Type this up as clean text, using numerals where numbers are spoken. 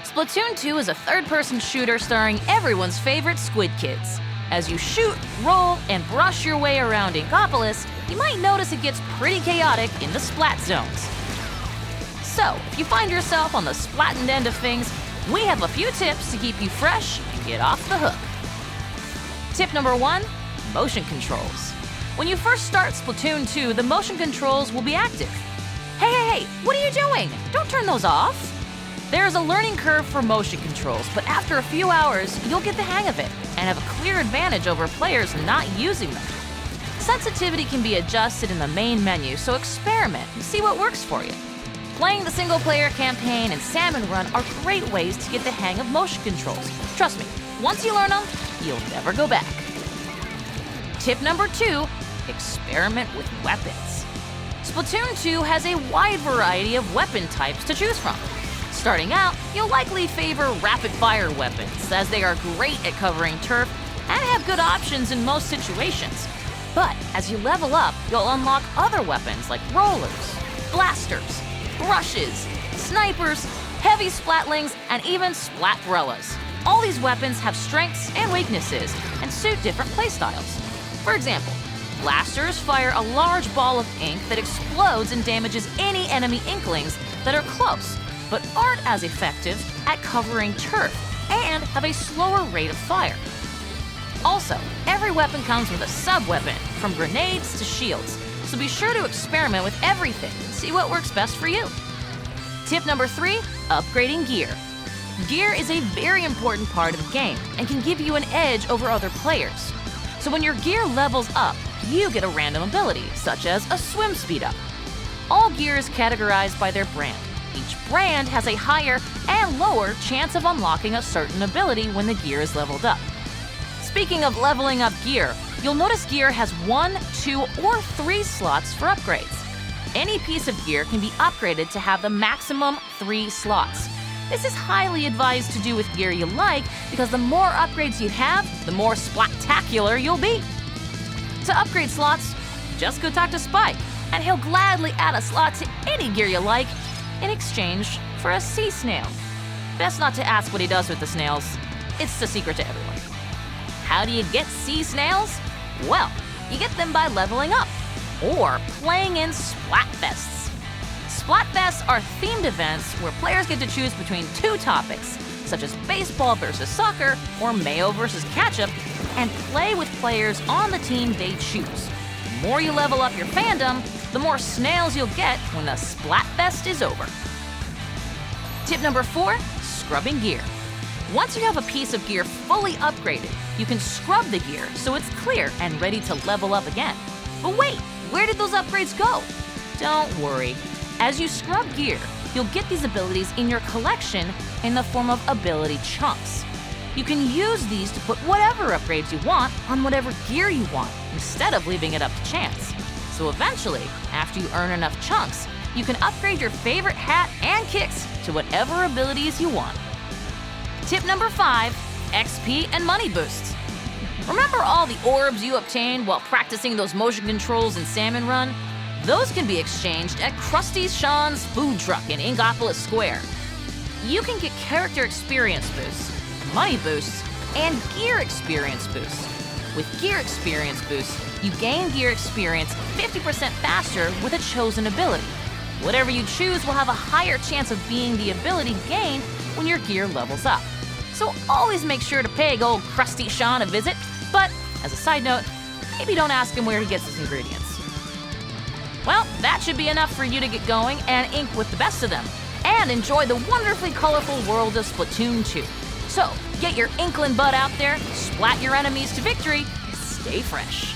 Splatoon 2 is a third-person shooter starring everyone's favorite squid kids. As you shoot, roll, and brush your way around Inkopolis, you might notice it gets pretty chaotic in the splat zones. So, if you find yourself on the splattened end of things, we have a few tips to keep you fresh and get off the hook. Tip number 1, motion controls. When you first start Splatoon 2, the motion controls will be active. Hey, what are you doing? Don't turn those off. There is a learning curve for motion controls, but after a few hours, you'll get the hang of it and have a clear advantage over players not using them. Sensitivity can be adjusted in the main menu, so experiment and see what works for you. Playing the single-player campaign and Salmon Run are great ways to get the hang of motion controls. Trust me, once you learn them, you'll never go back. Tip number 2, experiment with weapons. Splatoon 2 has a wide variety of weapon types to choose from. Starting out, you'll likely favor rapid-fire weapons, as they are great at covering turf and have good options in most situations. But as you level up, you'll unlock other weapons like rollers, blasters, brushes, snipers, heavy splatlings, and even splatbrellas. All these weapons have strengths and weaknesses and suit different playstyles. For example, blasters fire a large ball of ink that explodes and damages any enemy inklings that are close, but aren't as effective at covering turf and have a slower rate of fire. Also, every weapon comes with a sub-weapon, from grenades to shields, so be sure to experiment with everything and see what works best for you. Tip number 3, upgrading gear. Gear is a very important part of the game and can give you an edge over other players. So when your gear levels up, you get a random ability, such as a swim speed up. All gear is categorized by their brand. Each brand has a higher and lower chance of unlocking a certain ability when the gear is leveled up. Speaking of leveling up gear, you'll notice gear has 1, 2, or 3 slots for upgrades. Any piece of gear can be upgraded to have the maximum 3 slots. This is highly advised to do with gear you like, because the more upgrades you have, the more splat-tacular you'll be. To upgrade slots, just go talk to Spike, and he'll gladly add a slot to any gear you like in exchange for a sea snail. Best not to ask what he does with the snails. It's a secret to everyone. How do you get sea snails? Well, you get them by leveling up or playing in Splatfests. Splatfests are themed events where players get to choose between 2 topics, such as baseball versus soccer or mayo versus ketchup, and play with players on the team they choose. The more you level up your fandom, the more snails you'll get when the Splatfest is over. Tip number 4, scrubbing gear. Once you have a piece of gear fully upgraded, you can scrub the gear so it's clear and ready to level up again. But wait, where did those upgrades go? Don't worry. As you scrub gear, you'll get these abilities in your collection in the form of ability chunks. You can use these to put whatever upgrades you want on whatever gear you want, instead of leaving it up to chance. So eventually, after you earn enough chunks, you can upgrade your favorite hat and kicks to whatever abilities you want. Tip number 5, XP and money boosts. Remember all the orbs you obtained while practicing those motion controls in Salmon Run? Those can be exchanged at Krusty Sean's food truck in Inkopolis Square. You can get character experience boosts, money boosts, and gear experience boosts. With gear experience boosts, you gain gear experience 50% faster with a chosen ability. Whatever you choose will have a higher chance of being the ability gained when your gear levels up. So always make sure to pay old Krusty Sean a visit, but as a side note, maybe don't ask him where he gets his ingredients. Well, that should be enough for you to get going and ink with the best of them, and enjoy the wonderfully colorful world of Splatoon 2. So, get your inkling butt out there, splat your enemies to victory, stay fresh.